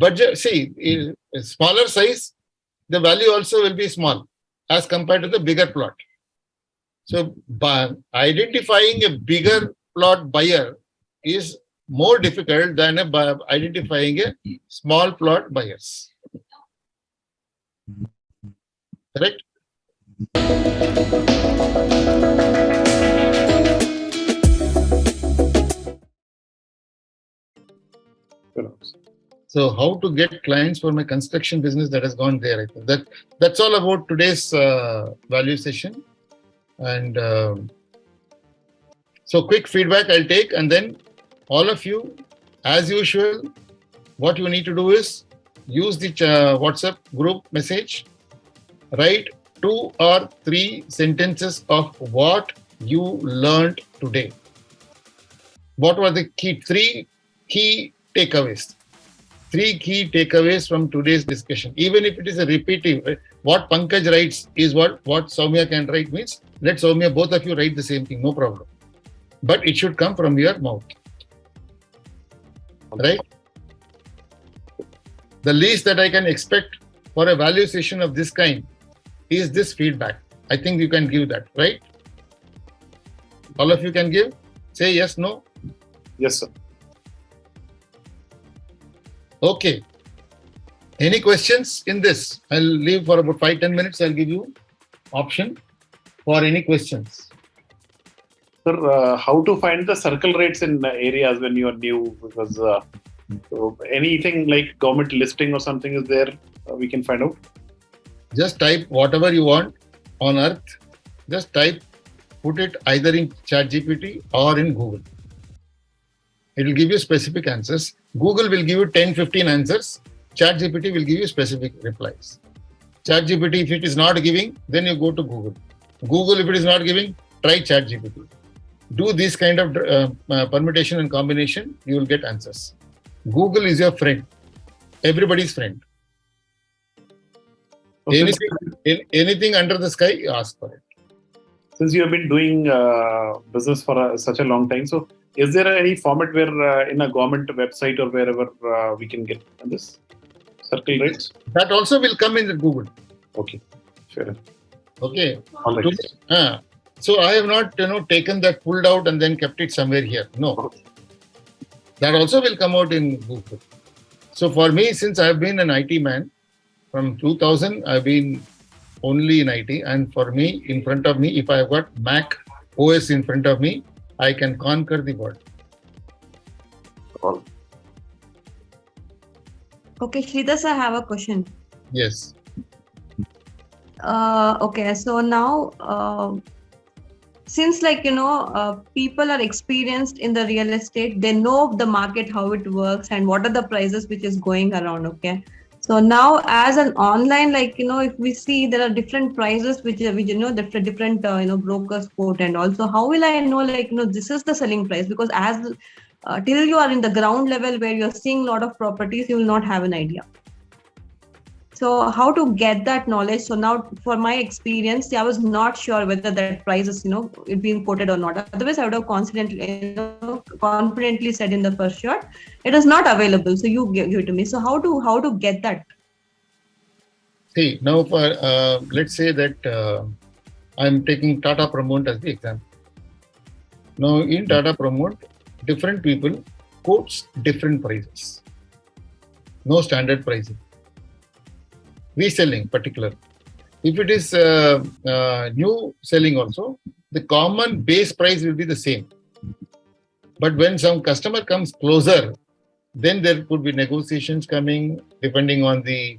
budget, see, in a smaller size, the value also will be small as compared to the bigger plot. So by identifying a bigger plot buyer is more difficult than by identifying a small plot buyers. Correct? So how to get clients for my construction business, that has gone there. I think that's all about today's value session. And so quick feedback I'll take, and then all of you, as usual, what you need to do is use the WhatsApp group message, write 2 or 3 sentences of what you learned today. What were the 3 key takeaways? 3 key takeaways from today's discussion. Even if it is a repetitive, what Pankaj writes is what Soumya can write, means let Soumya, both of you write the same thing, no problem. But it should come from your mouth. Right? The least that I can expect for a value session of this kind is this feedback. I think you can give that, right? All of you can give? Say yes, no? Yes, sir. Okay. Any questions in this? I'll leave for about 5-10 minutes. I'll give you option for any questions. Sir, how to find the circle rates in areas when you are new? Because so anything like government listing or something is there, we can find out. Just type whatever you want on earth. Just type, put it either in ChatGPT or in Google. It will give you specific answers. Google will give you 10-15 answers. ChatGPT will give you specific replies. ChatGPT, if it is not giving, then you go to Google. Google, if it is not giving, try ChatGPT. Do this kind of permutation and combination, you will get answers. Google is your friend. Everybody's friend. Okay. Anything under the sky, you ask for it. Since you have been doing business for such a long time, so is there any format where in a government website or wherever we can get this circle rates? That also will come in the Google. Okay, fair enough. Okay. All right. So I have not taken that, pulled out and then kept it somewhere here. No. Okay. That also will come out in Google. So for me, since I have been an IT man, from 2000, I've been only in IT. And for me, in front of me, if I have got Mac OS in front of me, I can conquer the world. Okay, Sridhar, I have a question. Yes. Okay, so now, since people are experienced in the real estate, they know the market, how it works and what are the prices which is going around, okay? So now as an online, if we see there are different prices which different brokers quote, and also how will I know this is the selling price? Because as till you are in the ground level where you're seeing a lot of properties, you will not have an idea. So how to get that knowledge? So now for my experience, I was not sure whether that price is, it being quoted or not. Otherwise, I would have confidently said in the first shot, it is not available. So you give it to me. So how to get that? See, now for, let's say that I'm taking Tata Promote as the example. Now in Tata Promote, different people quotes different prices. No standard pricing. Reselling particular. If it is new selling also, the common base price will be the same. But when some customer comes closer, then there could be negotiations coming depending on the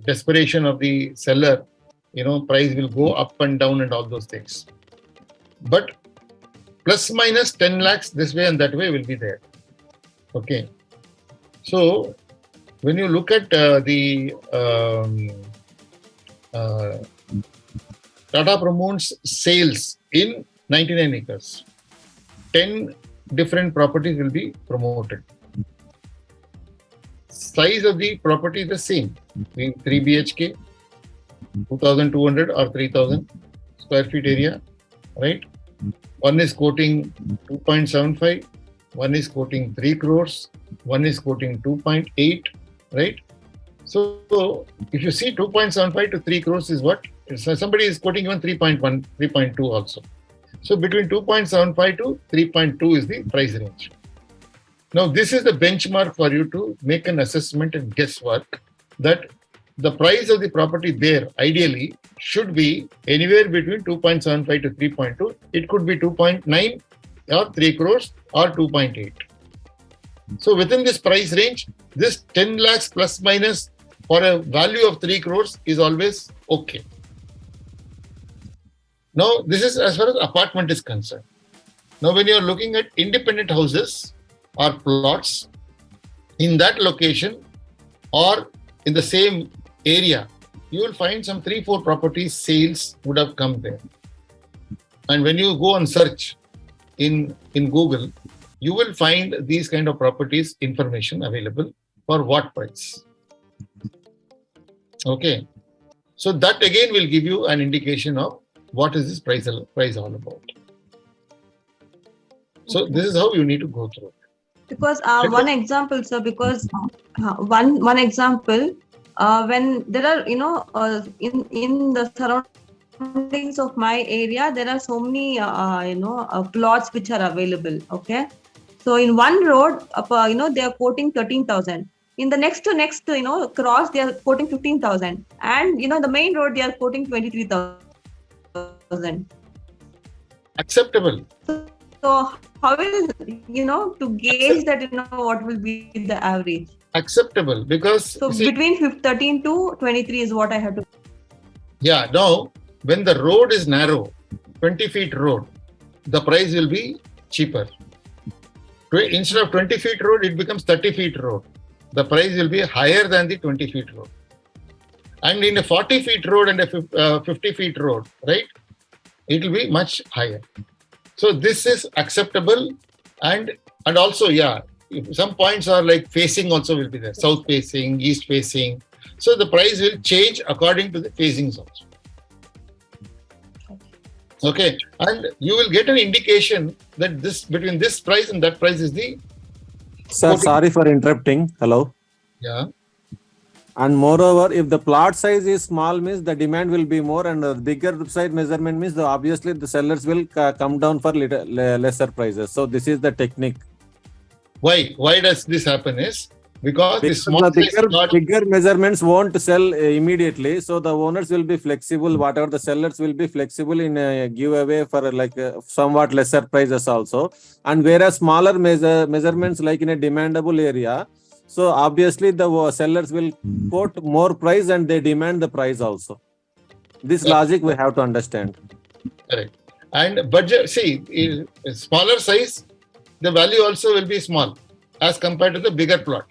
desperation of the seller. Price will go up and down and all those things. But plus minus 10 lakhs this way and that way will be there. Okay. So when you look at the Tata Promote's sales in 99 acres, 10 different properties will be promoted. Size of the property is the same, 3 BHK, 2,200 or 3,000 square feet area, right? One is quoting 2.75, one is quoting 3 crores, one is quoting 2.8, right? So if you see 2.75 to 3 crores is what? So somebody is quoting even 3.1, 3.2 also. So between 2.75 to 3.2 is the price range. Now, this is the benchmark for you to make an assessment and guesswork that the price of the property there ideally should be anywhere between 2.75 to 3.2. It could be 2.9 or 3 crores or 2.8. So within this price range, this 10 lakhs plus minus for a value of 3 crores is always okay. Now, this is as far as apartment is concerned. Now, when you're looking at independent houses or plots in that location or in the same area, you will find some 3-4 properties sales would have come there. And when you go and search in Google, you will find these kind of properties information available for what price. Okay. So that again will give you an indication of what is this price all about. So this is how you need to go through. Because one example, sir, because one example, when there are, in the surroundings of my area, there are so many, plots which are available. Okay. So in one road, they are quoting 13,000. In the next to cross, they are quoting 15,000. And, the main road, they are quoting 23,000. Acceptable. So how will, to gauge that, what will be the average? Acceptable, because... So between 13 to 23 is what I have to... Yeah, now, when the road is narrow, 20 feet road, the price will be cheaper. Instead of 20 feet road, it becomes 30 feet road. The price will be higher than the 20 feet road. And in a 40 feet road and a 50 feet road, right, it will be much higher. So this is acceptable. And also, yeah, some points are like facing also will be there. South facing, east facing. So the price will change according to the facings also. Okay. And you will get an indication that this between this price and that price is the... Sir, sorry for interrupting. Hello. Yeah. And moreover, if the plot size is small, means the demand will be more, and the bigger size measurement means obviously the sellers will come down for lesser prices. So this is the technique. Why? Why does this happen is because the small bigger measurements won't sell immediately. So the owners will be flexible. Whatever the sellers will be flexible in give away for somewhat lesser prices also. And whereas smaller measurements like in a demandable area, so obviously the sellers will quote more price and they demand the price also. This logic we have to understand. Correct. And budget, see, smaller size, the value also will be small as compared to the bigger plot.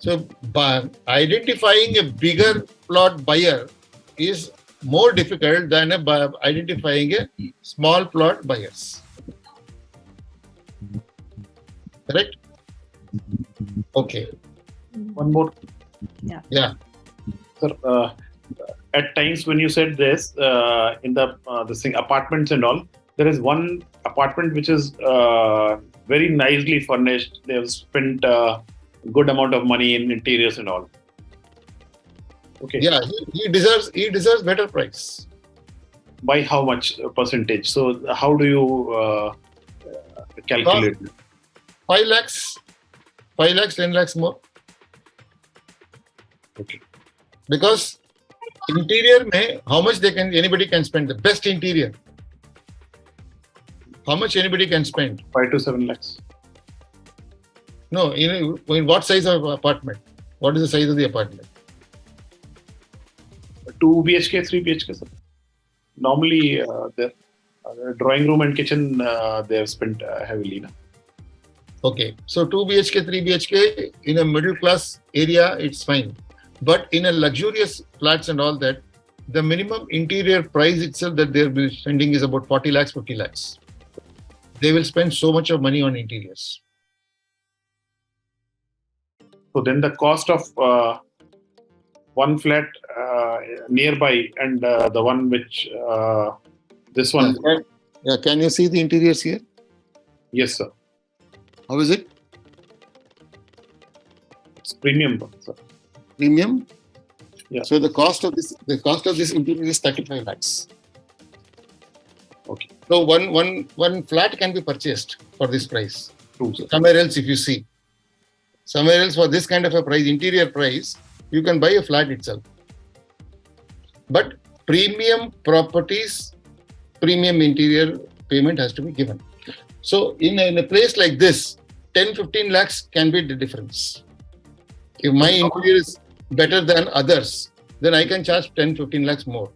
So by identifying a bigger plot buyer is more difficult than identifying a small plot buyers. Correct? Okay. One more. Yeah. Sir, at times when you said this, in the this thing, apartments and all, there is one apartment which is very nicely furnished. They have spent a good amount of money in interiors and all. Okay. Yeah, he deserves better price. By how much percentage? So how do you calculate? 5 lakhs, 10 lakhs more. Okay. Because interior how much anybody can spend, the best interior. How much anybody can spend? 5 to 7 lakhs. No, in what size of apartment? What is the size of the apartment? 2 BHK, 3 BHK, sir. Normally, the drawing room and kitchen, they have spent heavily. Okay, so 2 BHK, 3 BHK in a middle class area, it's fine. But in a luxurious flats and all that, the minimum interior price itself that they'll be spending is about 40 lakhs, 50 lakhs. They will spend so much of money on interiors. So then the cost of one flat nearby and the one which this one. Yeah, can you see the interiors here? Yes, sir. How is it? It's premium, sir. Premium? Yeah. So the cost of this interior is 35 lakhs. Okay. So one flat can be purchased for this price. True, sir. Somewhere else, if you see, somewhere else for this kind of a price, interior price, you can buy a flat itself. But premium properties, premium interior payment has to be given. So in a place like this, 10-15 lakhs can be the difference. If my interior is better than others, then I can charge 10-15 lakhs more.